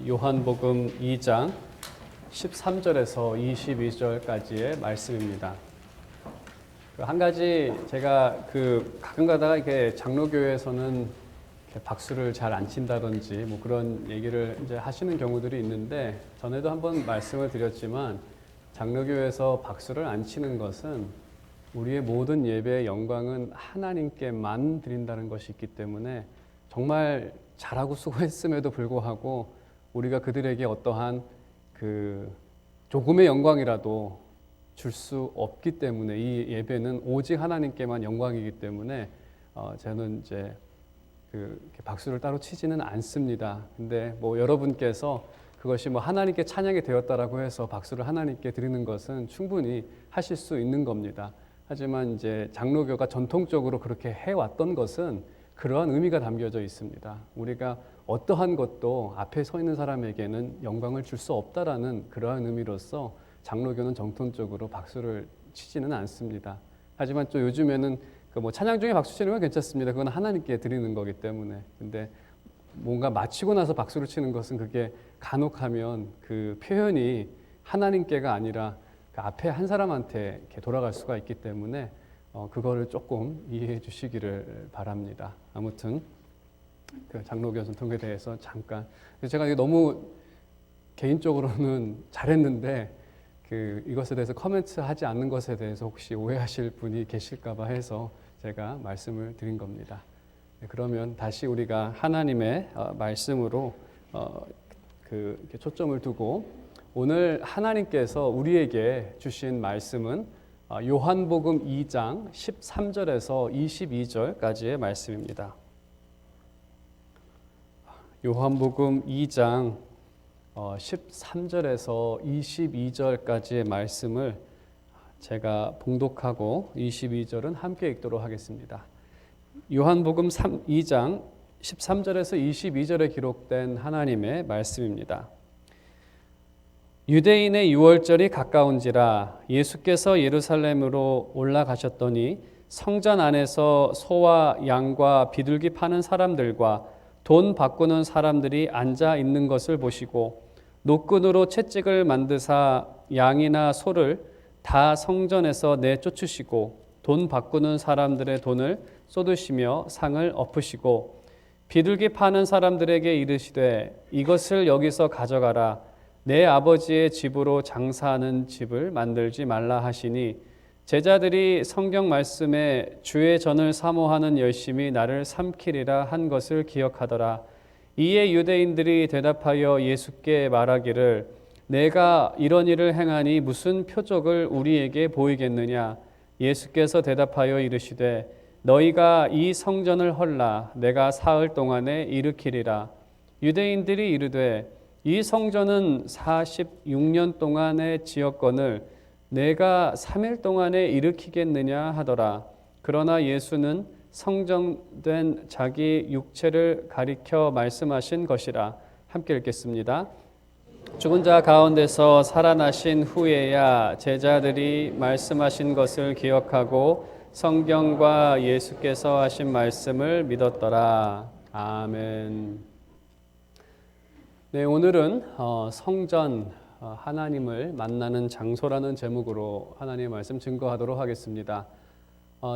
요한복음 2장 13절에서 22절까지의 말씀입니다. 한 가지 제가 가끔 가다가 이렇게 장로교회에서는 이렇게 박수를 잘 안 친다든지 뭐 그런 얘기를 이제 하시는 경우들이 있는데, 전에도 한번 말씀을 드렸지만 장로교회에서 박수를 안 치는 것은 우리의 모든 예배의 영광은 하나님께만 드린다는 것이 있기 때문에 정말 잘하고 수고했음에도 불구하고 우리가 그들에게 어떠한 조금의 영광이라도 줄 수 없기 때문에 이 예배는 오직 하나님께만 영광이기 때문에 저는 이제 이렇게 박수를 따로 치지는 않습니다. 근데 뭐 여러분께서 그것이 뭐 하나님께 찬양이 되었다라고 해서 박수를 하나님께 드리는 것은 충분히 하실 수 있는 겁니다. 하지만 이제 장로교가 전통적으로 그렇게 해왔던 것은 그러한 의미가 담겨져 있습니다. 우리가 어떠한 것도 앞에 서 있는 사람에게는 영광을 줄 수 없다라는 그러한 의미로서 장로교는 정통적으로 박수를 치지는 않습니다. 하지만 또 요즘에는 뭐 찬양 중에 박수 치는 건 괜찮습니다. 그건 하나님께 드리는 거기 때문에. 근데 뭔가 마치고 나서 박수를 치는 것은 그게 간혹하면 그 표현이 하나님께가 아니라 그 앞에 한 사람한테 이렇게 돌아갈 수가 있기 때문에 그거를 조금 이해해 주시기를 바랍니다. 아무튼 장로교 전통에 대해서 잠깐, 제가 너무 개인적으로는 잘했는데 이것에 대해서 코멘트하지 않는 것에 대해서 혹시 오해하실 분이 계실까봐 해서 제가 말씀을 드린 겁니다. 그러면 다시 우리가 하나님의 말씀으로 이렇게 초점을 두고, 오늘 하나님께서 우리에게 주신 말씀은 요한복음 2장 13절에서 22절까지의 말씀입니다. 요한복음 2장 13절에서 22절까지의 말씀을 제가 봉독하고 22절은 함께 읽도록 하겠습니다. 요한복음 2장 13절에서 22절에 기록된 하나님의 말씀입니다. 유대인의 유월절이 가까운지라 예수께서 예루살렘으로 올라가셨더니 성전 안에서 소와 양과 비둘기 파는 사람들과 돈 바꾸는 사람들이 앉아 있는 것을 보시고 노끈으로 채찍을 만드사 양이나 소를 다 성전에서 내쫓으시고 돈 바꾸는 사람들의 돈을 쏟으시며 상을 엎으시고 비둘기 파는 사람들에게 이르시되 이것을 여기서 가져가라. 내 아버지의 집으로 장사하는 집을 만들지 말라 하시니, 제자들이 성경 말씀에 주의 전을 사모하는 열심이 나를 삼키리라 한 것을 기억하더라. 이에 유대인들이 대답하여 예수께 말하기를 내가 이런 일을 행하니 무슨 표적을 우리에게 보이겠느냐. 예수께서 대답하여 이르시되 너희가 이 성전을 헐라 내가 사흘 동안에 일으키리라. 유대인들이 이르되 이 성전은 46년 동안의 지었건을 내가 3일 동안에 일으키겠느냐 하더라. 그러나 예수는 성전된 자기 육체를 가리켜 말씀하신 것이라. 함께 읽겠습니다. 죽은 자 가운데서 살아나신 후에야 제자들이 말씀하신 것을 기억하고 성경과 예수께서 하신 말씀을 믿었더라. 아멘. 네, 오늘은 성전, 하나님을 만나는 장소라는 제목으로 하나님의 말씀 증거하도록 하겠습니다.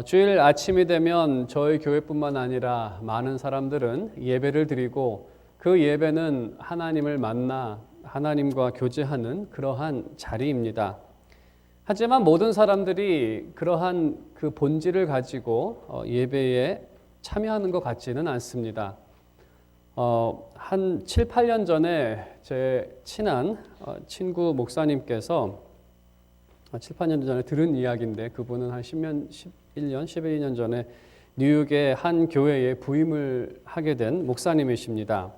주일 아침이 되면 저희 교회뿐만 아니라 많은 사람들은 예배를 드리고 그 예배는 하나님을 만나 하나님과 교제하는 그러한 자리입니다. 하지만 모든 사람들이 그러한 그 본질을 가지고 예배에 참여하는 것 같지는 않습니다. 한 7, 8년 전에 제 친한 친구 목사님께서 7, 8년 전에 들은 이야기인데, 그분은 한 11년, 12년 전에 뉴욕의 한 교회에 부임을 하게 된 목사님이십니다.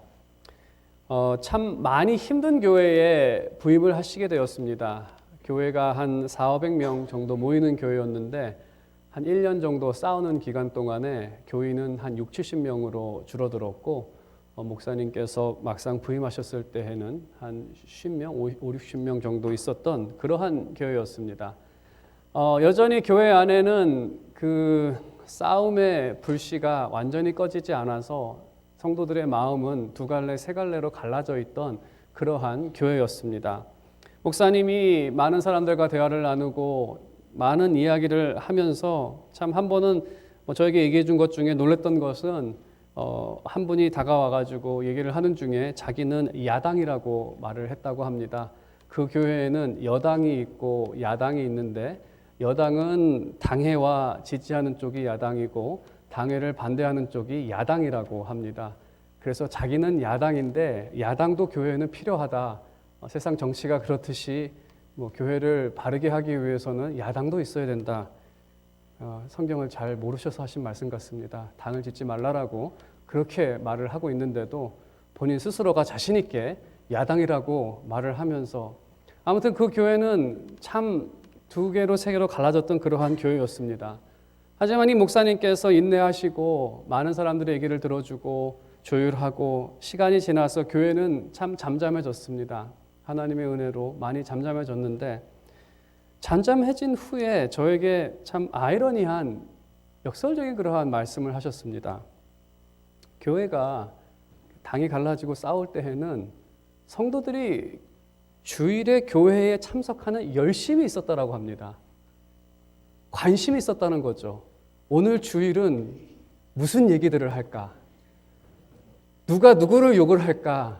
참 많이 힘든 교회에 부임을 하시게 되었습니다. 교회가 한 400~500명 정도 모이는 교회였는데 한 1년 정도 싸우는 기간 동안에 교인은 한 60~70명으로 줄어들었고, 목사님께서 막상 부임하셨을 때에는 한 50명, 50~60명 정도 있었던 그러한 교회였습니다. 여전히 교회 안에는 그 싸움의 불씨가 완전히 꺼지지 않아서 성도들의 마음은 두 갈래, 세 갈래로 갈라져 있던 그러한 교회였습니다. 목사님이 많은 사람들과 대화를 나누고 많은 이야기를 하면서 참 한 번은 저에게 얘기해 준 것 중에 놀랬던 것은 한 분이 다가와가지고 얘기를 하는 중에 자기는 야당이라고 말을 했다고 합니다. 그 교회에는 여당이 있고 야당이 있는데 여당은 당회와 지지하는 쪽이 야당이고 당회를 반대하는 쪽이 야당이라고 합니다. 그래서 자기는 야당인데 야당도 교회에는 필요하다. 세상 정치가 그렇듯이 교회를 바르게 하기 위해서는 야당도 있어야 된다. 성경을 잘 모르셔서 하신 말씀 같습니다. 당을 짓지 말라라고 그렇게 말을 하고 있는데도 본인 스스로가 자신 있게 야당이라고 말을 하면서 아무튼 그 교회는 참 두 개로 세 개로 갈라졌던 그러한 교회였습니다. 하지만 이 목사님께서 인내하시고 많은 사람들의 얘기를 들어주고 조율하고 시간이 지나서 교회는 참 잠잠해졌습니다. 하나님의 은혜로 많이 잠잠해졌는데 잠잠해진 후에 저에게 참 아이러니한 역설적인 그러한 말씀을 하셨습니다. 교회가 당이 갈라지고 싸울 때에는 성도들이 주일에 교회에 참석하는 열심이 있었다라고 합니다. 관심이 있었다는 거죠. 오늘 주일은 무슨 얘기들을 할까? 누가 누구를 욕을 할까?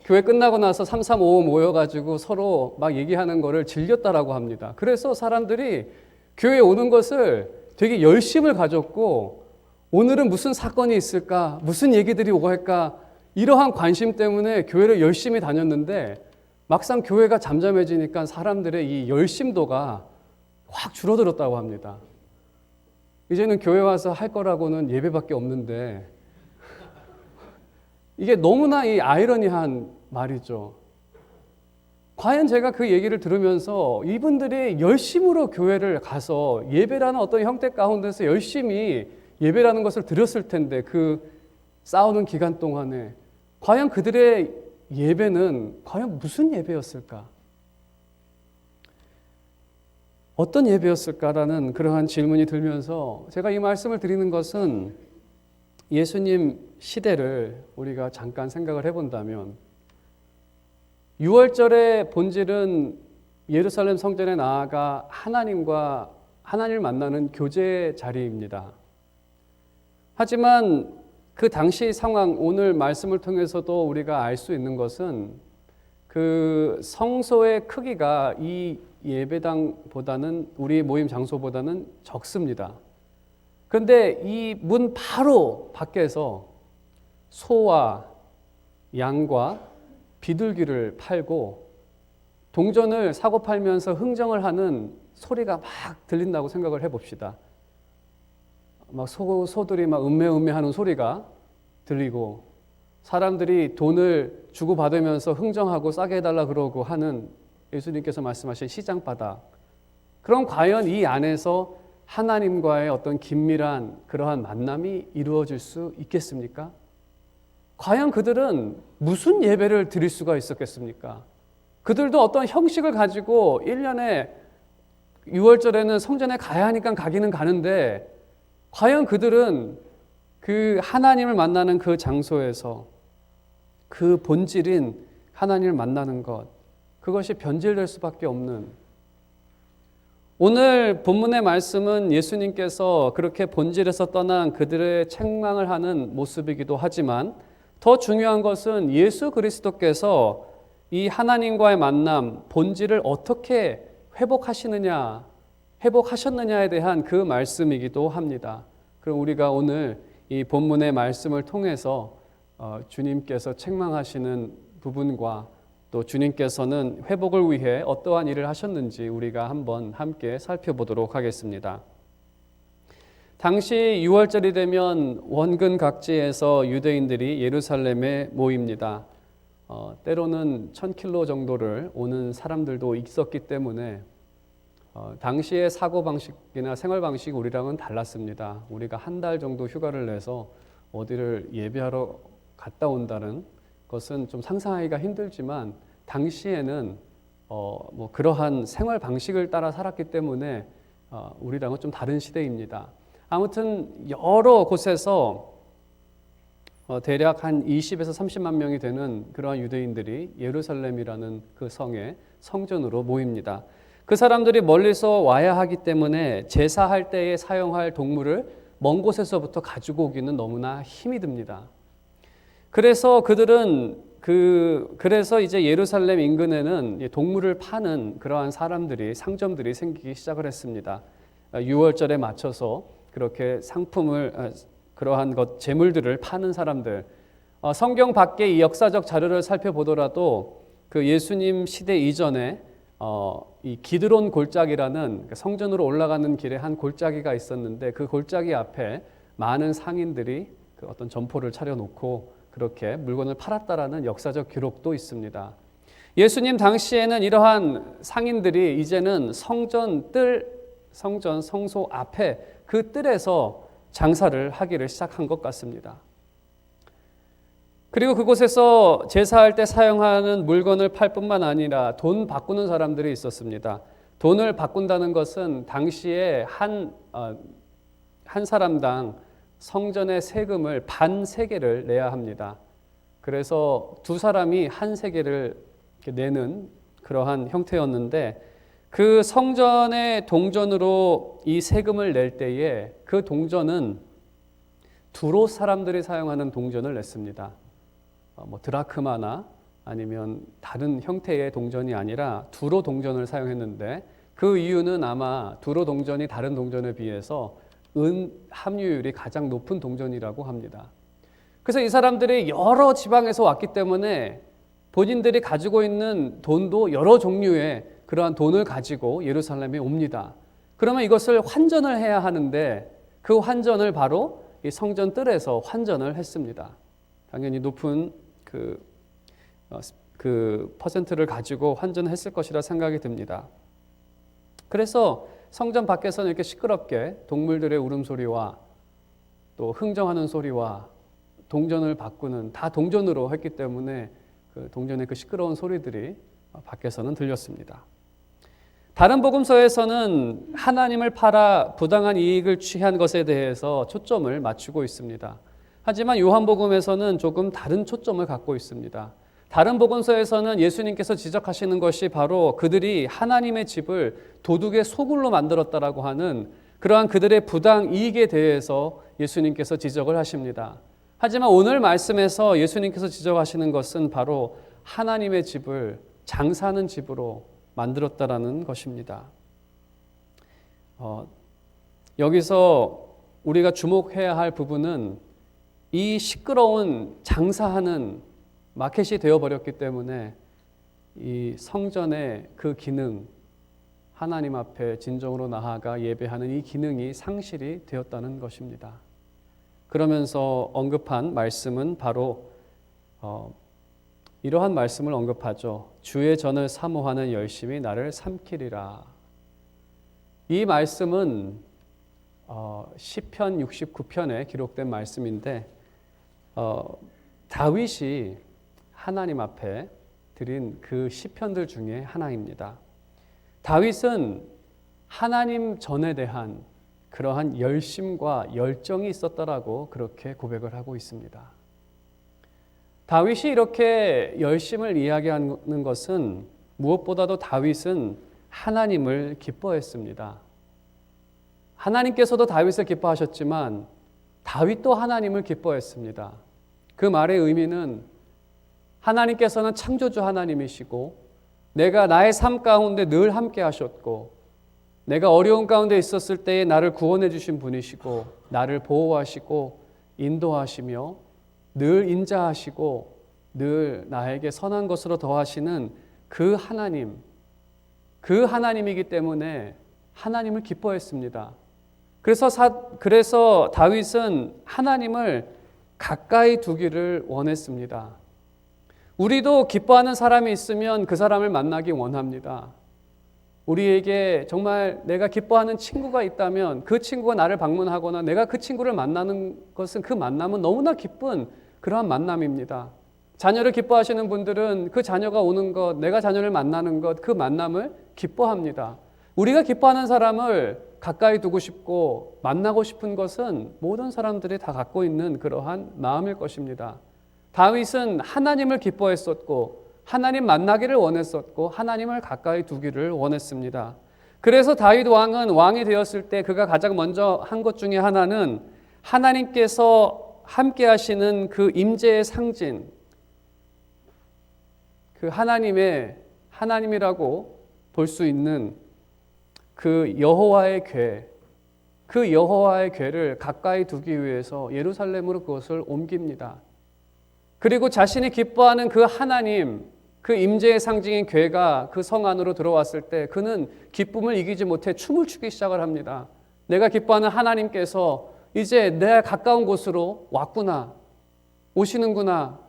교회 끝나고 나서 335 모여가지고 서로 막 얘기하는 거를 즐겼다라고 합니다. 그래서 사람들이 교회에 오는 것을 되게 열심을 가졌고 오늘은 무슨 사건이 있을까? 무슨 얘기들이 오고 할까? 이러한 관심 때문에 교회를 열심히 다녔는데 막상 교회가 잠잠해지니까 사람들의 이 열심도가 확 줄어들었다고 합니다. 이제는 교회 와서 할 거라고는 예배밖에 없는데 이게 너무나 이 아이러니한 말이죠. 과연 제가 그 얘기를 들으면서 이분들이 열심으로 교회를 가서 예배라는 어떤 형태 가운데서 열심히 예배라는 것을 드렸을 텐데 그 싸우는 기간 동안에 과연 그들의 예배는 과연 무슨 예배였을까? 어떤 예배였을까라는 그러한 질문이 들면서 제가 이 말씀을 드리는 것은 예수님 시대를 우리가 잠깐 생각을 해본다면 6월절의 본질은 예루살렘 성전에 나아가 하나님을 만나는 교제 자리입니다. 하지만 그 당시 상황, 오늘 말씀을 통해서도 우리가 알 수 있는 것은 그 성소의 크기가 이 예배당보다는 우리 모임 장소보다는 적습니다. 그런데 이 문 바로 밖에서 소와 양과 비둘기를 팔고 동전을 사고 팔면서 흥정을 하는 소리가 막 들린다고 생각을 해봅시다. 막 소들이 막 음매하는 소리가 들리고 사람들이 돈을 주고 받으면서 흥정하고 싸게 해달라 그러고 하는 예수님께서 말씀하신 시장바닥. 그럼 과연 이 안에서 하나님과의 어떤 긴밀한 그러한 만남이 이루어질 수 있겠습니까? 과연 그들은 무슨 예배를 드릴 수가 있었겠습니까? 그들도 어떤 형식을 가지고 1년에 6월절에는 성전에 가야 하니까 가기는 가는데 과연 그들은 그 하나님을 만나는 그 장소에서 그 본질인 하나님을 만나는 것, 그것이 변질될 수밖에 없는, 오늘 본문의 말씀은 예수님께서 그렇게 본질에서 떠난 그들의 책망을 하는 모습이기도 하지만 더 중요한 것은 예수 그리스도께서 이 하나님과의 만남, 본질을 어떻게 회복하셨느냐에 대한 그 말씀이기도 합니다. 그럼 우리가 오늘 이 본문의 말씀을 통해서 주님께서 책망하시는 부분과 또 주님께서는 회복을 위해 어떠한 일을 하셨는지 우리가 한번 함께 살펴보도록 하겠습니다. 당시 6월절이 되면 원근 각지에서 유대인들이 예루살렘에 모입니다. 때로는 1000km 정도를 오는 사람들도 있었기 때문에 당시의 사고방식이나 생활방식이 우리랑은 달랐습니다. 우리가 한 달 정도 휴가를 내서 어디를 예배하러 갔다 온다는 것은 좀 상상하기가 힘들지만 당시에는 그러한 생활방식을 따라 살았기 때문에 우리랑은 좀 다른 시대입니다. 아무튼 여러 곳에서 대략 한 20에서 30만 명이 되는 그러한 유대인들이 예루살렘이라는 그 성에 성전으로 모입니다. 그 사람들이 멀리서 와야 하기 때문에 제사할 때에 사용할 동물을 먼 곳에서부터 가지고 오기는 너무나 힘이 듭니다. 그래서 그래서 이제 예루살렘 인근에는 동물을 파는 그러한 사람들이, 상점들이 생기기 시작을 했습니다. 유월절에 맞춰서 그렇게 그러한 재물들을 파는 사람들. 성경 밖의 이 역사적 자료를 살펴보더라도 그 예수님 시대 이전에 이 기드론 골짜기라는 성전으로 올라가는 길에 한 골짜기가 있었는데, 그 골짜기 앞에 많은 상인들이 그 어떤 점포를 차려놓고 그렇게 물건을 팔았다라는 역사적 기록도 있습니다. 예수님 당시에는 이러한 상인들이 이제는 성소 앞에 그 뜰에서 장사를 하기를 시작한 것 같습니다. 그리고 그곳에서 제사할 때 사용하는 물건을 팔 뿐만 아니라 돈 바꾸는 사람들이 있었습니다. 돈을 바꾼다는 것은 당시에 한 사람당 성전의 세금을 반 세겔을 내야 합니다. 그래서 두 사람이 한 세겔을 내는 그러한 형태였는데, 그 성전의 동전으로 이 세금을 낼 때에 그 동전은 두로 사람들이 사용하는 동전을 냈습니다. 드라크마나 아니면 다른 형태의 동전이 아니라 두로 동전을 사용했는데, 그 이유는 아마 두로 동전이 다른 동전에 비해서 은 함유율이 가장 높은 동전이라고 합니다. 그래서 이 사람들이 여러 지방에서 왔기 때문에 본인들이 가지고 있는 돈도 여러 종류의 그러한 돈을 가지고 예루살렘에 옵니다. 그러면 이것을 환전을 해야 하는데, 그 환전을 바로 이 성전 뜰에서 환전을 했습니다. 당연히 높은 그 퍼센트를 가지고 환전했을 것이라 생각이 듭니다. 그래서 성전 밖에서는 이렇게 시끄럽게 동물들의 울음소리와 또 흥정하는 소리와 동전을 바꾸는, 다 동전으로 했기 때문에 그 동전의 그 시끄러운 소리들이 밖에서는 들렸습니다. 다른 복음서에서는 하나님을 팔아 부당한 이익을 취한 것에 대해서 초점을 맞추고 있습니다. 하지만 요한복음에서는 조금 다른 초점을 갖고 있습니다. 다른 복음서에서는 예수님께서 지적하시는 것이 바로 그들이 하나님의 집을 도둑의 소굴로 만들었다라고 하는 그러한 그들의 부당 이익에 대해서 예수님께서 지적을 하십니다. 하지만 오늘 말씀에서 예수님께서 지적하시는 것은 바로 하나님의 집을 장사하는 집으로 만들었다라는 것입니다. 여기서 우리가 주목해야 할 부분은 이 시끄러운 장사하는 마켓이 되어버렸기 때문에 이 성전의 그 기능, 하나님 앞에 진정으로 나아가 예배하는 이 기능이 상실이 되었다는 것입니다. 그러면서 언급한 말씀은 바로 이러한 말씀을 언급하죠. 주의 전을 사모하는 열심이 나를 삼키리라. 이 말씀은 시편 69편에 기록된 말씀인데, 다윗이 하나님 앞에 드린 그 시편들 중에 하나입니다. 다윗은 하나님 전에 대한 그러한 열심과 열정이 있었다라고 그렇게 고백을 하고 있습니다. 다윗이 이렇게 열심을 이야기하는 것은 무엇보다도 다윗은 하나님을 기뻐했습니다. 하나님께서도 다윗을 기뻐하셨지만 다윗도 하나님을 기뻐했습니다. 그 말의 의미는 하나님께서는 창조주 하나님이시고 내가 나의 삶 가운데 늘 함께 하셨고 내가 어려운 가운데 있었을 때에 나를 구원해 주신 분이시고 나를 보호하시고 인도하시며 늘 인자하시고 늘 나에게 선한 것으로 더하시는 그 하나님이기 때문에 하나님을 기뻐했습니다. 그래서 다윗은 하나님을 가까이 두기를 원했습니다. 우리도 기뻐하는 사람이 있으면 그 사람을 만나기 원합니다. 우리에게 정말 내가 기뻐하는 친구가 있다면 그 친구가 나를 방문하거나 내가 그 친구를 만나는 것은 그 만남은 너무나 기쁜 그러한 만남입니다. 자녀를 기뻐하시는 분들은 그 자녀가 오는 것, 내가 자녀를 만나는 것, 그 만남을 기뻐합니다. 우리가 기뻐하는 사람을 가까이 두고 싶고 만나고 싶은 것은 모든 사람들이 다 갖고 있는 그러한 마음일 것입니다. 다윗은 하나님을 기뻐했었고 하나님 만나기를 원했었고 하나님을 가까이 두기를 원했습니다. 그래서 다윗 왕은 왕이 되었을 때 그가 가장 먼저 한 것 중에 하나는 하나님께서 함께 하시는 그 임재의 상징, 그 하나님이라고 볼 수 있는 그 여호와의 궤, 그 여호와의 궤를 가까이 두기 위해서 예루살렘으로 그것을 옮깁니다. 그리고 자신이 기뻐하는 그 하나님, 그 임재의 상징인 궤가 그 성 안으로 들어왔을 때 그는 기쁨을 이기지 못해 춤을 추기 시작을 합니다. 내가 기뻐하는 하나님께서 이제 내 가까운 곳으로 왔구나, 오시는구나.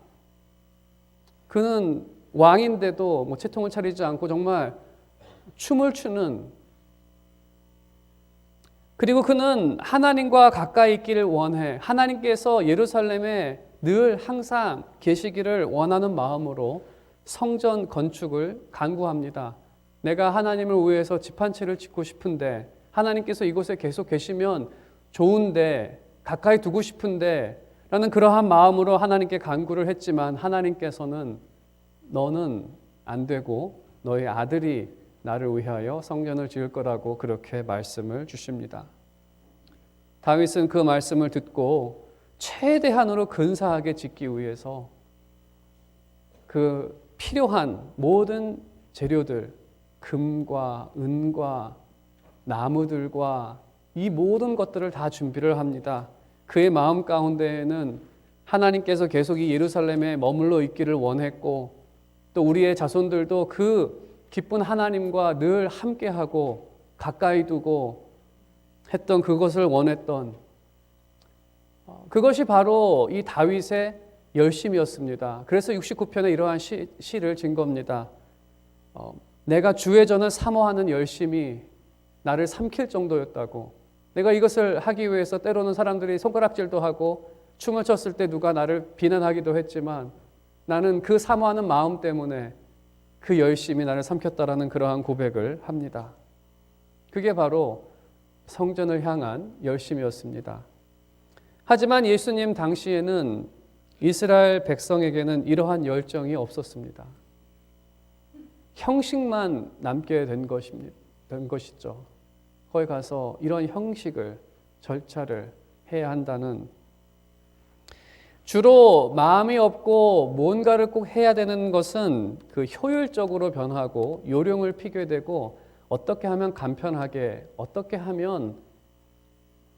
그는 왕인데도 뭐 채통을 차리지 않고 정말 춤을 추는, 그리고 그는 하나님과 가까이 있기를 원해 하나님께서 예루살렘에 늘 항상 계시기를 원하는 마음으로 성전 건축을 간구합니다. 내가 하나님을 위해서 집 한 채를 짓고 싶은데 하나님께서 이곳에 계속 계시면 좋은데 가까이 두고 싶은데 라는 그러한 마음으로 하나님께 간구를 했지만 하나님께서는 너는 안 되고 너의 아들이 나를 위하여 성전을 지을 거라고 그렇게 말씀을 주십니다. 다윗은 그 말씀을 듣고 최대한으로 근사하게 짓기 위해서 그 필요한 모든 재료들, 금과 은과 나무들과 이 모든 것들을 다 준비를 합니다. 그의 마음 가운데에는 하나님께서 계속 이 예루살렘에 머물러 있기를 원했고 또 우리의 자손들도 그 기쁜 하나님과 늘 함께하고 가까이 두고 했던 그것을 원했던, 그것이 바로 이 다윗의 열심이었습니다. 그래서 69편에 이러한 시를 진 겁니다. 내가 주의 전을 사모하는 열심이 나를 삼킬 정도였다고. 내가 이것을 하기 위해서 때로는 사람들이 손가락질도 하고 춤을 췄을 때 누가 나를 비난하기도 했지만 나는 그 사모하는 마음 때문에 그 열심이 나를 삼켰다라는 그러한 고백을 합니다. 그게 바로 성전을 향한 열심이었습니다. 하지만 예수님 당시에는 이스라엘 백성에게는 이러한 열정이 없었습니다. 형식만 남게 된 것이죠. 거기 가서 이런 형식을, 절차를 해야 한다는, 주로 마음이 없고 뭔가를 꼭 해야 되는 것은 그 효율적으로 변하고 요령을 피게 되고 어떻게 하면 간편하게, 어떻게 하면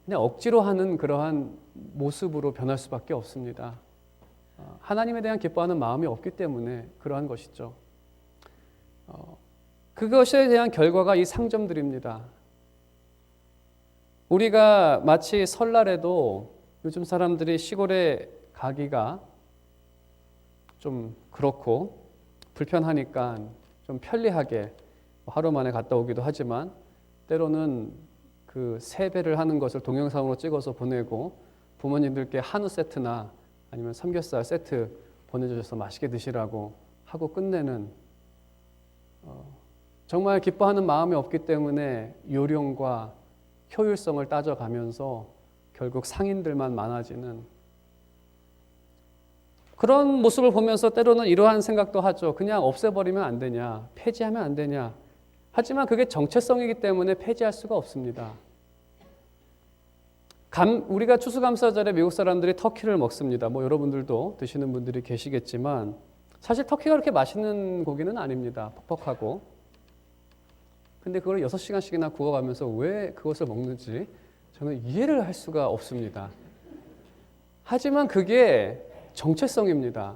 그냥 억지로 하는 그러한 모습으로 변할 수밖에 없습니다. 하나님에 대한 기뻐하는 마음이 없기 때문에 그러한 것이죠. 그것에 대한 결과가 이 상점들입니다. 우리가 마치 설날에도 요즘 사람들이 시골에 가기가 좀 그렇고 불편하니까 좀 편리하게 하루 만에 갔다 오기도 하지만 때로는 그 세배를 하는 것을 동영상으로 찍어서 보내고 부모님들께 한우 세트나 아니면 삼겹살 세트 보내주셔서 맛있게 드시라고 하고 끝내는, 정말 기뻐하는 마음이 없기 때문에 요령과 효율성을 따져가면서 결국 상인들만 많아지는 그런 모습을 보면서 때로는 이러한 생각도 하죠. 그냥 없애버리면 안 되냐, 폐지하면 안 되냐. 하지만 그게 정체성이기 때문에 폐지할 수가 없습니다. 우리가 추수감사절에 미국 사람들이 터키를 먹습니다. 뭐 여러분들도 드시는 분들이 계시겠지만 사실 터키가 그렇게 맛있는 고기는 아닙니다. 퍽퍽하고. 근데 그걸 6시간씩이나 구워가면서 왜 그것을 먹는지 저는 이해를 할 수가 없습니다. 하지만 그게 정체성입니다.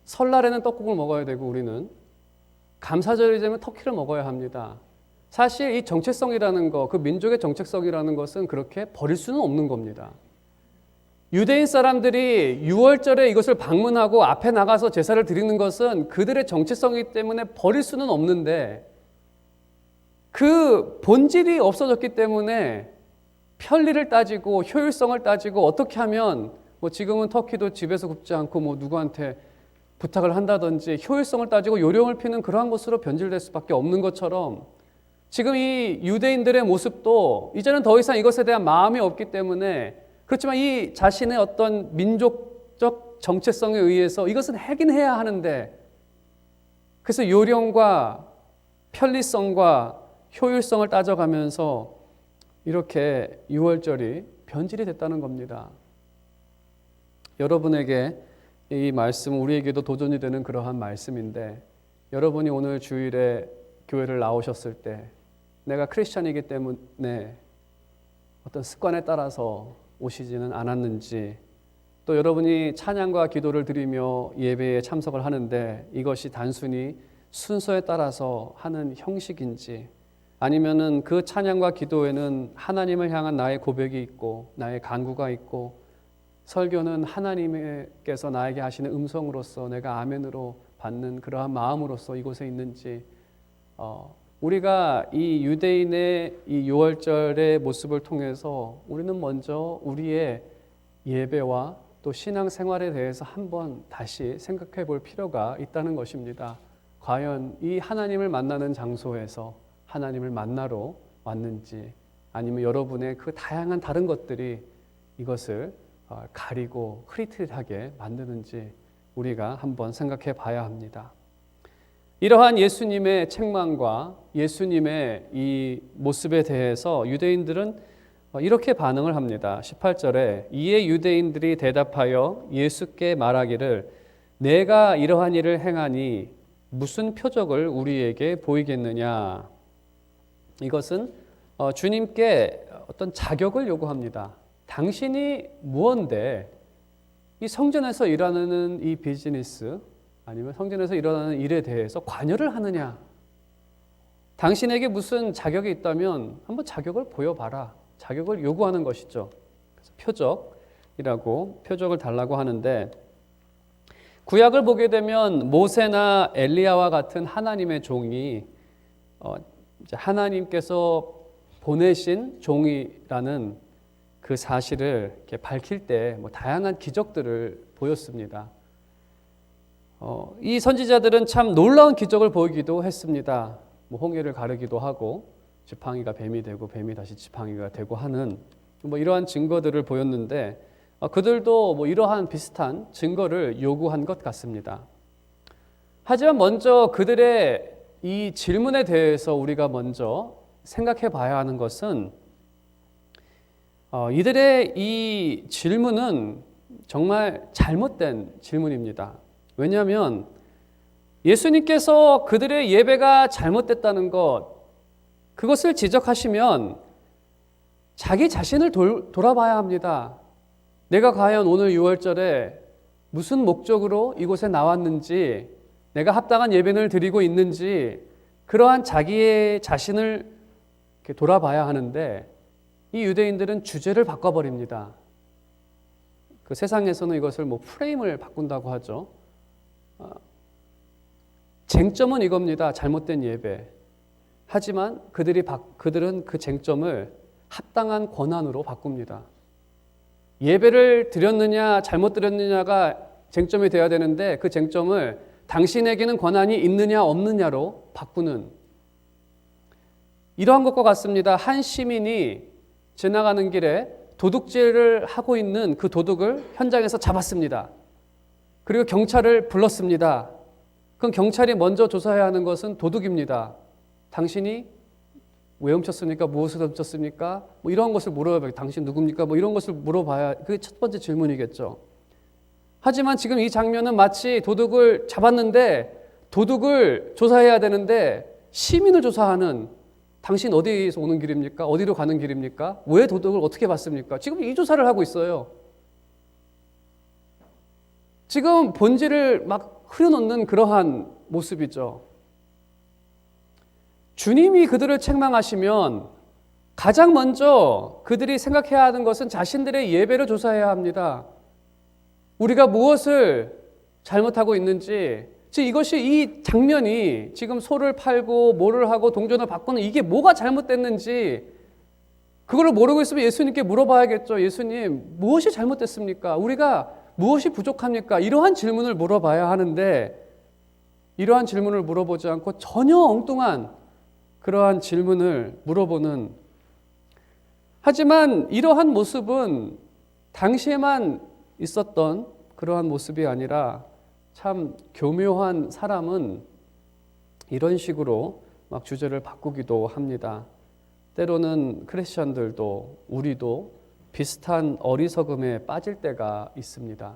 설날에는 떡국을 먹어야 되고 우리는 감사절이 되면 터키를 먹어야 합니다. 사실 이 정체성이라는 것, 그 민족의 정체성이라는 것은 그렇게 버릴 수는 없는 겁니다. 유대인 사람들이 6월절에 이것을 방문하고 앞에 나가서 제사를 드리는 것은 그들의 정체성이기 때문에 버릴 수는 없는데 그 본질이 없어졌기 때문에 편리를 따지고 효율성을 따지고 어떻게 하면 뭐 지금은 터키도 집에서 굽지 않고 뭐 누구한테 부탁을 한다든지 효율성을 따지고 요령을 피는 그러한 것으로 변질될 수밖에 없는 것처럼 지금 이 유대인들의 모습도 이제는 더 이상 이것에 대한 마음이 없기 때문에, 그렇지만 이 자신의 어떤 민족적 정체성에 의해서 이것은 하긴 해야 하는데, 그래서 요령과 편리성과 효율성을 따져가면서 이렇게 유월절이 변질이 됐다는 겁니다. 여러분에게 이 말씀은 우리에게도 도전이 되는 그러한 말씀인데, 여러분이 오늘 주일에 교회를 나오셨을 때 내가 크리스찬이기 때문에 어떤 습관에 따라서 오시지는 않았는지, 또 여러분이 찬양과 기도를 드리며 예배에 참석을 하는데 이것이 단순히 순서에 따라서 하는 형식인지, 아니면은 그 찬양과 기도에는 하나님을 향한 나의 고백이 있고 나의 간구가 있고, 설교는 하나님께서 나에게 하시는 음성으로서 내가 아멘으로 받는 그러한 마음으로서 이곳에 있는지, 우리가 이 유대인의 이 유월절의 모습을 통해서 우리는 먼저 우리의 예배와 또 신앙생활에 대해서 한번 다시 생각해 볼 필요가 있다는 것입니다. 과연 이 하나님을 만나는 장소에서 하나님을 만나러 왔는지, 아니면 여러분의 그 다양한 다른 것들이 이것을 가리고 흐릿흐릿하게 만드는지 우리가 한번 생각해 봐야 합니다. 이러한 예수님의 책망과 예수님의 이 모습에 대해서 유대인들은 이렇게 반응을 합니다. 18절에 이에 유대인들이 대답하여 예수께 말하기를 내가 이러한 일을 행하니 무슨 표적을 우리에게 보이겠느냐. 이것은 주님께 어떤 자격을 요구합니다. 당신이 무언데 이 성전에서 일하는 이 비즈니스, 아니면 성전에서 일어나는 일에 대해서 관여를 하느냐. 당신에게 무슨 자격이 있다면 한번 자격을 보여봐라. 자격을 요구하는 것이죠. 그래서 표적을 달라고 하는데, 구약을 보게 되면 모세나 엘리야와 같은 하나님의 종이 이제 하나님께서 보내신 종이라는 그 사실을 이렇게 밝힐 때 다양한 기적들을 보였습니다. 이 선지자들은 참 놀라운 기적을 보이기도 했습니다. 홍해를 가르기도 하고 지팡이가 뱀이 되고 뱀이 다시 지팡이가 되고 하는 이러한 증거들을 보였는데, 그들도 이러한 비슷한 증거를 요구한 것 같습니다. 하지만 먼저 그들의 이 질문에 대해서 우리가 먼저 생각해 봐야 하는 것은, 이들의 이 질문은 정말 잘못된 질문입니다. 왜냐하면 예수님께서 그들의 예배가 잘못됐다는 것, 그것을 지적하시면 자기 자신을 돌아봐야 합니다. 내가 과연 오늘 유월절에 무슨 목적으로 이곳에 나왔는지, 내가 합당한 예배를 드리고 있는지, 그러한 자기의 자신을 이렇게 돌아봐야 하는데, 이 유대인들은 주제를 바꿔버립니다. 그 세상에서는 이것을 프레임을 바꾼다고 하죠. 쟁점은 이겁니다. 잘못된 예배. 하지만 그들은 그 쟁점을 합당한 권한으로 바꿉니다. 예배를 드렸느냐 잘못 드렸느냐가 쟁점이 되어야 되는데, 그 쟁점을 당신에게는 권한이 있느냐 없느냐로 바꾸는, 이러한 것과 같습니다. 한 시민이 지나가는 길에 도둑질을 하고 있는 그 도둑을 현장에서 잡았습니다. 그리고 경찰을 불렀습니다. 그럼 경찰이 먼저 조사해야 하는 것은 도둑입니다. 당신이 왜 훔쳤습니까? 무엇을 훔쳤습니까? 이런 것을 물어봐야, 당신 누굽니까? 이런 것을 물어봐야, 그게 첫 번째 질문이겠죠. 하지만 지금 이 장면은 마치 도둑을 잡았는데 도둑을 조사해야 되는데 시민을 조사하는, 당신 어디에서 오는 길입니까? 어디로 가는 길입니까? 왜 도둑을 어떻게 봤습니까? 지금 이 조사를 하고 있어요. 지금 본질을 막 흐려놓는 그러한 모습이죠. 주님이 그들을 책망하시면 가장 먼저 그들이 생각해야 하는 것은 자신들의 예배를 조사해야 합니다. 우리가 무엇을 잘못하고 있는지, 즉 이것이, 이 장면이 지금 소를 팔고 뭐를 하고 동전을 바꾸는 이게 뭐가 잘못됐는지 그걸 모르고 있으면 예수님께 물어봐야겠죠. 예수님, 무엇이 잘못됐습니까? 우리가 무엇이 부족합니까? 이러한 질문을 물어봐야 하는데, 이러한 질문을 물어보지 않고 전혀 엉뚱한 그러한 질문을 물어보는, 하지만 이러한 모습은 당시에만 있었던 그러한 모습이 아니라 참 교묘한 사람은 이런 식으로 막 주제를 바꾸기도 합니다. 때로는 크리스천들도 우리도 비슷한 어리석음에 빠질 때가 있습니다.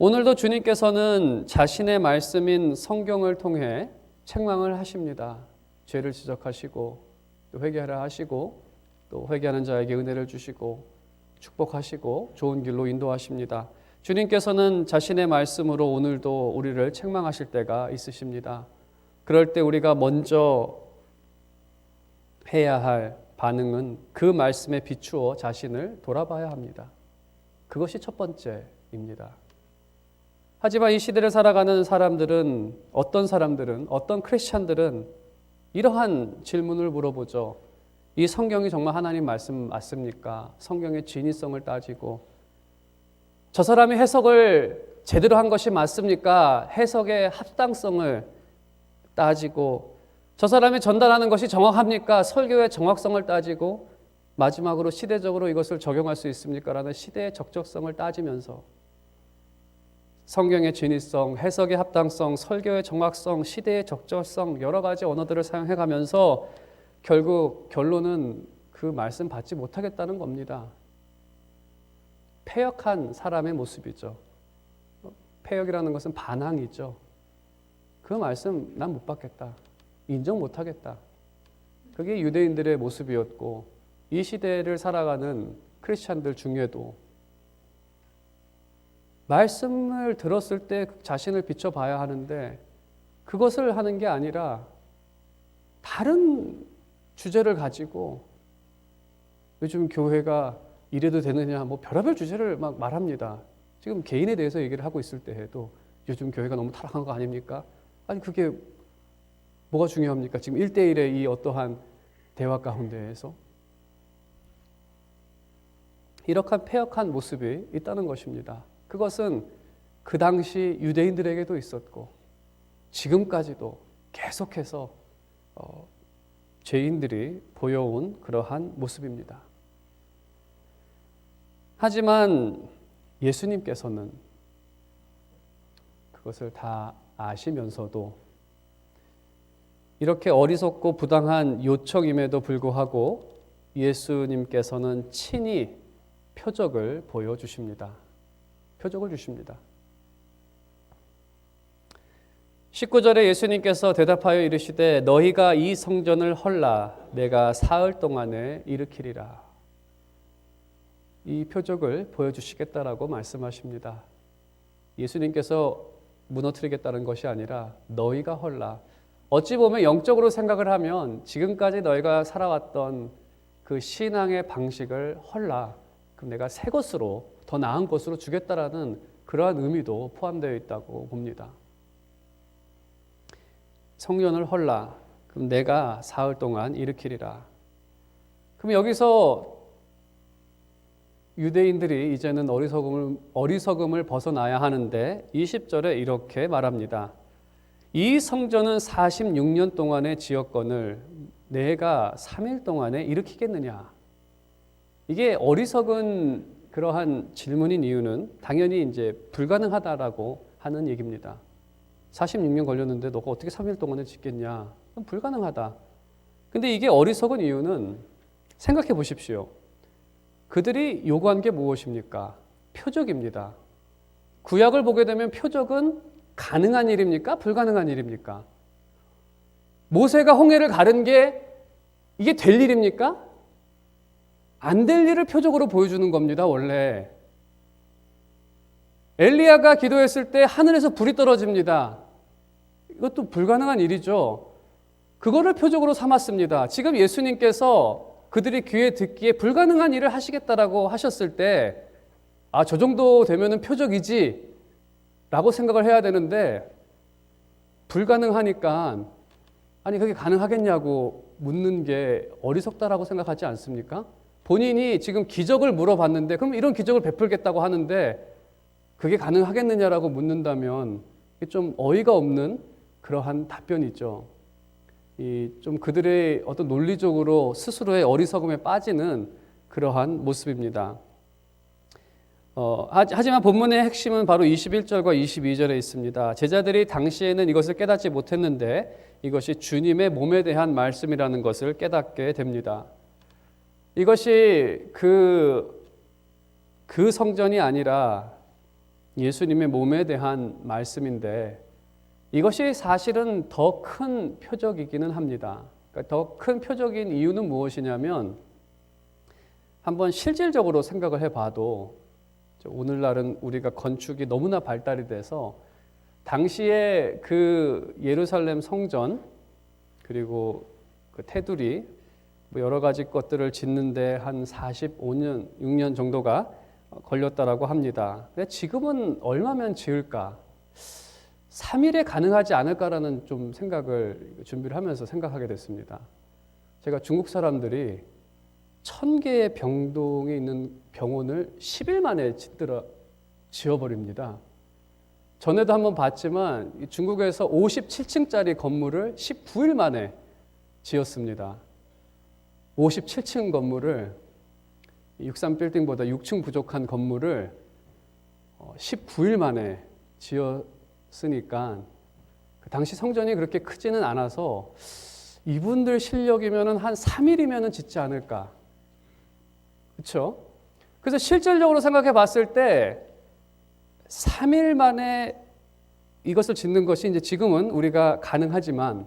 오늘도 주님께서는 자신의 말씀인 성경을 통해 책망을 하십니다. 죄를 지적하시고 또 회개하라 하시고 또 회개하는 자에게 은혜를 주시고 축복하시고 좋은 길로 인도하십니다. 주님께서는 자신의 말씀으로 오늘도 우리를 책망하실 때가 있으십니다. 그럴 때 우리가 먼저 해야 할 반응은 그 말씀에 비추어 자신을 돌아봐야 합니다. 그것이 첫 번째입니다. 하지만 이 시대를 살아가는 사람들은, 어떤 크리스찬들은 이러한 질문을 물어보죠. 이 성경이 정말 하나님 말씀 맞습니까? 성경의 진위성을 따지고, 저 사람이 해석을 제대로 한 것이 맞습니까? 해석의 합당성을 따지고, 저 사람이 전달하는 것이 정확합니까? 설교의 정확성을 따지고, 마지막으로 시대적으로 이것을 적용할 수 있습니까? 라는 시대의 적절성을 따지면서 성경의 진위성, 해석의 합당성, 설교의 정확성, 시대의 적절성, 여러 가지 언어들을 사용해가면서 결국 결론은 그 말씀 받지 못하겠다는 겁니다. 패역한 사람의 모습이죠. 패역이라는 것은 반항이죠. 그 말씀 난 못 받겠다. 인정 못하겠다. 그게 유대인들의 모습이었고, 이 시대를 살아가는 크리스찬들 중에도 말씀을 들었을 때 자신을 비춰봐야 하는데, 그것을 하는 게 아니라 다른 주제를 가지고, 요즘 교회가 이래도 되느냐, 뭐 별의별 주제를 막 말합니다. 지금 개인에 대해서 얘기를 하고 있을 때 해도 요즘 교회가 너무 타락한 거 아닙니까? 아니 그게 뭐가 중요합니까? 지금 1대1의 이 어떠한 대화 가운데에서 이렇게 패역한 모습이 있다는 것입니다. 그것은 그 당시 유대인들에게도 있었고 지금까지도 계속해서 죄인들이 보여온 그러한 모습입니다. 하지만 예수님께서는 그것을 다 아시면서도 이렇게 어리석고 부당한 요청임에도 불구하고 예수님께서는 친히 표적을 보여주십니다. 표적을 주십니다. 19절에 예수님께서 대답하여 이르시되 너희가 이 성전을 헐라 내가 사흘 동안에 일으키리라. 이 표적을 보여주시겠다라고 말씀하십니다. 예수님께서 무너뜨리겠다는 것이 아니라 너희가 헐라. 어찌 보면 영적으로 생각을 하면 지금까지 너희가 살아왔던 그 신앙의 방식을 헐라. 그럼 내가 새 것으로 더 나은 것으로 주겠다라는 그러한 의미도 포함되어 있다고 봅니다. 성전을 헐라. 그럼 내가 사흘 동안 일으키리라. 그럼 여기서 유대인들이 이제는 어리석음을 벗어나야 하는데 20절에 이렇게 말합니다. 이 성전은 46년 동안의 지었건을 내가 3일 동안에 일으키겠느냐. 이게 어리석은 그러한 질문인 이유는 당연히 이제 불가능하다라고 하는 얘기입니다. 46년 걸렸는데 너가 어떻게 3일 동안에 짓겠냐. 그럼 불가능하다. 근데 이게 어리석은 이유는 생각해 보십시오. 그들이 요구한 게 무엇입니까? 표적입니다. 구약을 보게 되면 표적은 가능한 일입니까? 불가능한 일입니까? 모세가 홍해를 가른 게 이게 될 일입니까? 안 될 일을 표적으로 보여주는 겁니다, 원래. 엘리야가 기도했을 때 하늘에서 불이 떨어집니다. 이것도 불가능한 일이죠. 그거를 표적으로 삼았습니다. 지금 예수님께서 그들이 귀에 듣기에 불가능한 일을 하시겠다라고 하셨을 때 저 정도 되면은 표적이지 라고 생각을 해야 되는데 불가능하니까 아니 그게 가능하겠냐고 묻는 게 어리석다라고 생각하지 않습니까? 본인이 지금 기적을 물어봤는데 그럼 이런 기적을 베풀겠다고 하는데 그게 가능하겠느냐라고 묻는다면 좀 어이가 없는 그러한 답변이죠. 좀 그들의 어떤 논리적으로 스스로의 어리석음에 빠지는 그러한 모습입니다. 하지만 본문의 핵심은 바로 21절과 22절에 있습니다. 제자들이 당시에는 이것을 깨닫지 못했는데 이것이 주님의 몸에 대한 말씀이라는 것을 깨닫게 됩니다. 이것이 그 성전이 아니라 예수님의 몸에 대한 말씀인데 이것이 사실은 더 큰 표적이기는 합니다. 그러니까 더 큰 표적인 이유는 무엇이냐면 한번 실질적으로 생각을 해봐도 오늘날은 우리가 건축이 너무나 발달이 돼서 당시에 그 예루살렘 성전 그리고 그 테두리 여러 가지 것들을 짓는데 한 45년, 6년 정도가 걸렸다라고 합니다. 근데 지금은 얼마면 지을까? 3일에 가능하지 않을까라는 좀 생각을 준비를 하면서 생각하게 됐습니다. 제가 중국 사람들이 1000개의 병동에 있는 병원을 10일 만에 지어버립니다. 전에도 한번 봤지만 중국에서 57층짜리 건물을 19일 만에 지었습니다. 57층 건물을 63빌딩보다 6층 부족한 건물을 19일 만에 지었으니까 그 당시 성전이 그렇게 크지는 않아서 이분들 실력이면 한 3일이면 짓지 않을까. 그렇죠? 그래서 실질적으로 생각해 봤을 때 3일 만에 이것을 짓는 것이 이제 지금은 우리가 가능하지만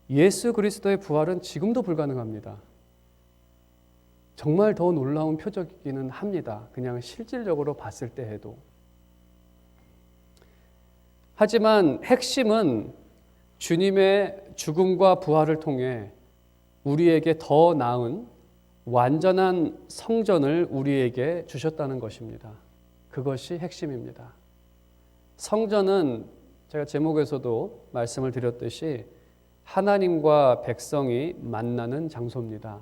예수 그리스도의 부활은 지금도 불가능합니다. 정말 더 놀라운 표적이기는 합니다. 그냥 실질적으로 봤을 때 해도. 하지만 핵심은 주님의 죽음과 부활을 통해 우리에게 더 나은 완전한 성전을 우리에게 주셨다는 것입니다. 그것이 핵심입니다. 성전은 제가 제목에서도 말씀을 드렸듯이 하나님과 백성이 만나는 장소입니다.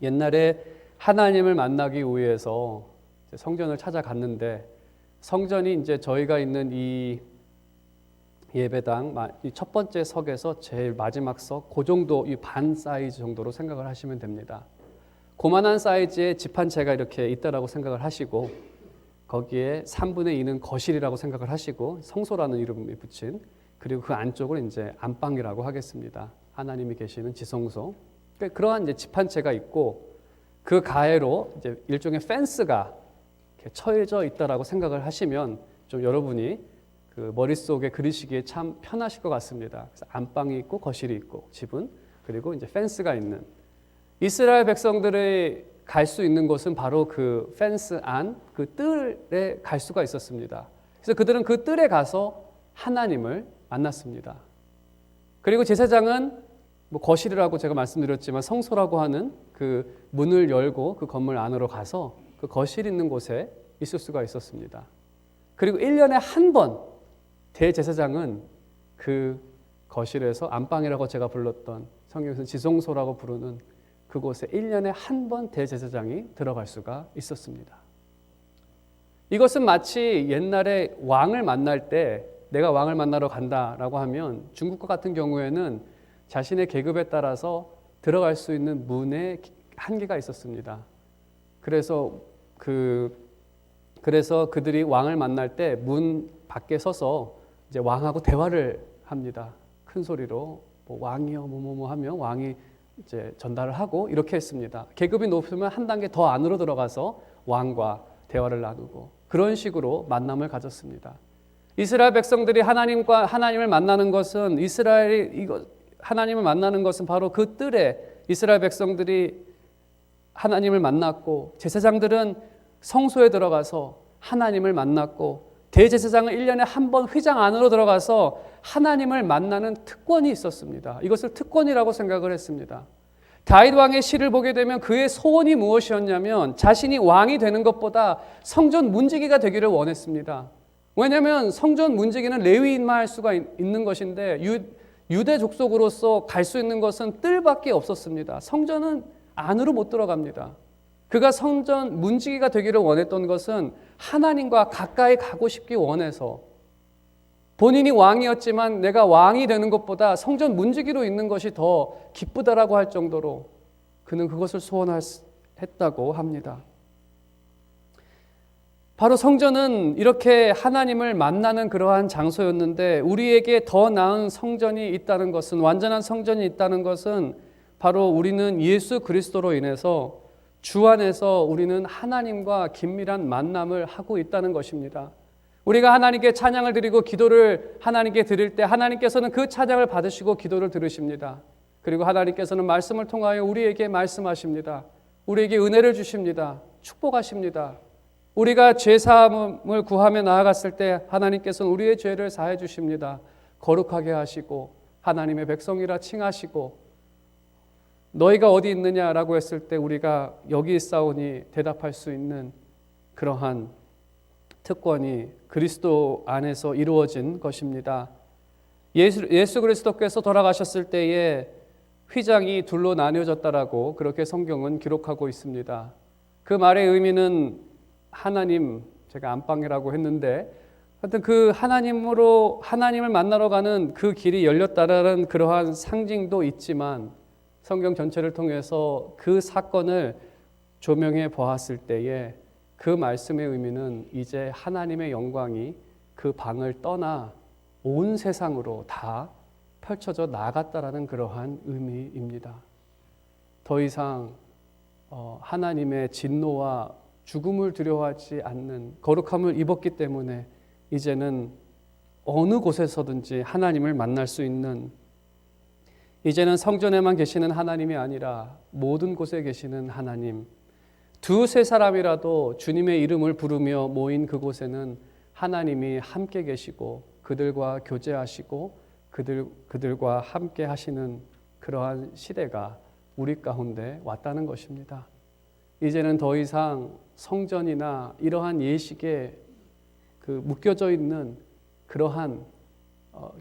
옛날에 하나님을 만나기 위해서 성전을 찾아갔는데 성전이 이제 저희가 있는 이 예배당 이 첫 번째 석에서 제일 마지막 석, 그 정도 이 반 사이즈 정도로 생각을 하시면 됩니다. 고만한 사이즈의 집 한 채가 이렇게 있다라고 생각을 하시고 거기에 3분의 2는 거실이라고 생각을 하시고 성소라는 이름이 붙인 그리고 그 안쪽을 이제 안방이라고 하겠습니다. 하나님이 계시는 지성소. 그러한 이제 집 한 채가 있고 그 가해로 이제 일종의 펜스가 이렇게 쳐져 있다라고 생각을 하시면 좀 여러분이 그 머릿속에 그리시기에 참 편하실 것 같습니다. 그래서 안방이 있고 거실이 있고 집은 그리고 이제 펜스가 있는 이스라엘 백성들의 갈 수 있는 곳은 바로 그 펜스 안 그 뜰에 갈 수가 있었습니다. 그래서 그들은 그 뜰에 가서 하나님을 만났습니다. 그리고 제사장은 뭐 거실이라고 제가 말씀드렸지만 성소라고 하는 그 문을 열고 그 건물 안으로 가서 그 거실 있는 곳에 있을 수가 있었습니다. 그리고 1년에 한 번 대제사장은 그 거실에서 안방이라고 제가 불렀던 성경에서 지성소라고 부르는 그곳에 1년에 한 번 대제사장이 들어갈 수가 있었습니다. 이것은 마치 옛날에 왕을 만날 때 내가 왕을 만나러 간다라고 하면 중국과 같은 경우에는 자신의 계급에 따라서 들어갈 수 있는 문에 한계가 있었습니다. 그래서 그들이 왕을 만날 때 문 밖에 서서 이제 왕하고 대화를 합니다. 큰 소리로 뭐 왕이요 뭐뭐뭐 하면 왕이 이제 전달을 하고 이렇게 했습니다. 계급이 높으면 한 단계 더 안으로 들어가서 왕과 대화를 나누고 그런 식으로 만남을 가졌습니다. 이스라엘 백성들이 하나님을 만나는 것은 하나님을 만나는 것은 바로 그 뜰에 이스라엘 백성들이 하나님을 만났고 제사장들은 성소에 들어가서 하나님을 만났고 대제사장은 1년에 한 번 휘장 안으로 들어가서 하나님을 만나는 특권이 있었습니다. 이것을 특권이라고 생각을 했습니다. 다윗 왕의 시를 보게 되면 그의 소원이 무엇이었냐면 자신이 왕이 되는 것보다 성전 문지기가 되기를 원했습니다. 왜냐하면 성전 문지기는 레위인만 할 수가 있는 것인데 유대 족속으로서 갈 수 있는 것은 뜰밖에 없었습니다. 성전은 안으로 못 들어갑니다. 그가 성전 문지기가 되기를 원했던 것은 하나님과 가까이 가고 싶기 원해서 본인이 왕이었지만 내가 왕이 되는 것보다 성전 문지기로 있는 것이 더 기쁘다라고 할 정도로 그는 그것을 소원했다고 합니다. 바로 성전은 이렇게 하나님을 만나는 그러한 장소였는데 우리에게 더 나은 성전이 있다는 것은, 완전한 성전이 있다는 것은 바로 우리는 예수 그리스도로 인해서 주 안에서 우리는 하나님과 긴밀한 만남을 하고 있다는 것입니다. 우리가 하나님께 찬양을 드리고 기도를 하나님께 드릴 때 하나님께서는 그 찬양을 받으시고 기도를 들으십니다. 그리고 하나님께서는 말씀을 통하여 우리에게 말씀하십니다. 우리에게 은혜를 주십니다. 축복하십니다. 우리가 죄사함을 구하며 나아갔을 때 하나님께서는 우리의 죄를 사해 주십니다. 거룩하게 하시고 하나님의 백성이라 칭하시고 너희가 어디 있느냐라고 했을 때 우리가 여기 있사오니 대답할 수 있는 그러한 특권이 그리스도 안에서 이루어진 것입니다. 예수 그리스도께서 돌아가셨을 때에 휘장이 둘로 나뉘어졌다라고 그렇게 성경은 기록하고 있습니다. 그 말의 의미는 하나님, 제가 안방이라고 했는데 하여튼 그 하나님을 만나러 가는 그 길이 열렸다라는 그러한 상징도 있지만 성경 전체를 통해서 그 사건을 조명해 보았을 때에 그 말씀의 의미는 이제 하나님의 영광이 그 방을 떠나 온 세상으로 다 펼쳐져 나갔다라는 그러한 의미입니다. 더 이상 하나님의 진노와 죽음을 두려워하지 않는 거룩함을 입었기 때문에 이제는 어느 곳에서든지 하나님을 만날 수 있는, 이제는 성전에만 계시는 하나님이 아니라 모든 곳에 계시는 하나님, 두세 사람이라도 주님의 이름을 부르며 모인 그곳에는 하나님이 함께 계시고 그들과 교제하시고 그들과 함께 하시는 그러한 시대가 우리 가운데 왔다는 것입니다. 이제는 더 이상 성전이나 이러한 예식에 묶여져 있는 그러한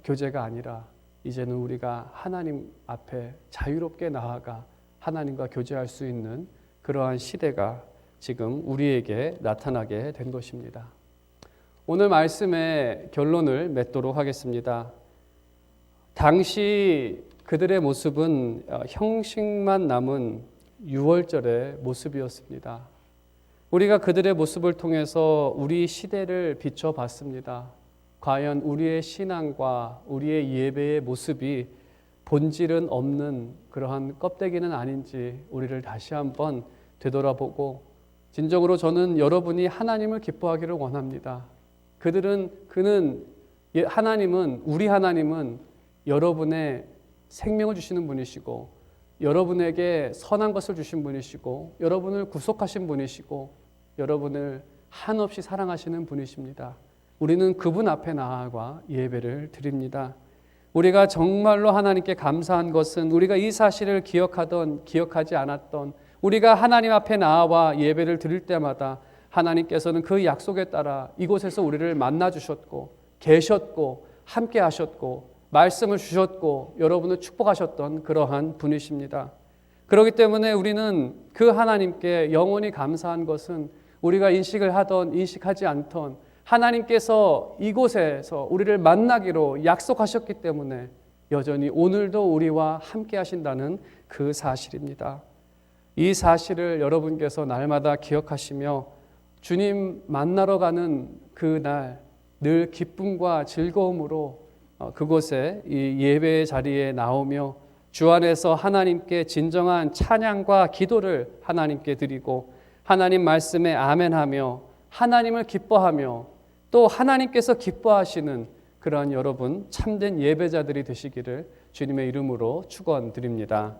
교제가 아니라 이제는 우리가 하나님 앞에 자유롭게 나아가 하나님과 교제할 수 있는 그러한 시대가 지금 우리에게 나타나게 된 것입니다. 오늘 말씀의 결론을 맺도록 하겠습니다. 당시 그들의 모습은 형식만 남은 유월절의 모습이었습니다. 우리가 그들의 모습을 통해서 우리 시대를 비춰봤습니다. 과연 우리의 신앙과 우리의 예배의 모습이 본질은 없는 그러한 껍데기는 아닌지 우리를 다시 한번 되돌아보고, 진정으로 저는 여러분이 하나님을 기뻐하기를 원합니다. 우리 하나님은 여러분의 생명을 주시는 분이시고 여러분에게 선한 것을 주신 분이시고 여러분을 구속하신 분이시고 여러분을 한없이 사랑하시는 분이십니다. 우리는 그분 앞에 나아가 예배를 드립니다. 우리가 정말로 하나님께 감사한 것은 우리가 이 사실을 기억하던 기억하지 않았던, 우리가 하나님 앞에 나아와 예배를 드릴 때마다 하나님께서는 그 약속에 따라 이곳에서 우리를 만나 주셨고 계셨고 함께 하셨고 말씀을 주셨고 여러분을 축복하셨던 그러한 분이십니다. 그렇기 때문에 우리는 그 하나님께 영원히 감사한 것은 우리가 인식을 하던 인식하지 않던 하나님께서 이곳에서 우리를 만나기로 약속하셨기 때문에 여전히 오늘도 우리와 함께 하신다는 그 사실입니다. 이 사실을 여러분께서 날마다 기억하시며 주님 만나러 가는 그날 늘 기쁨과 즐거움으로 그곳에 이 예배의 자리에 나오며 주 안에서 하나님께 진정한 찬양과 기도를 하나님께 드리고 하나님 말씀에 아멘하며 하나님을 기뻐하며 또 하나님께서 기뻐하시는 그러한 여러분 참된 예배자들이 되시기를 주님의 이름으로 축원드립니다.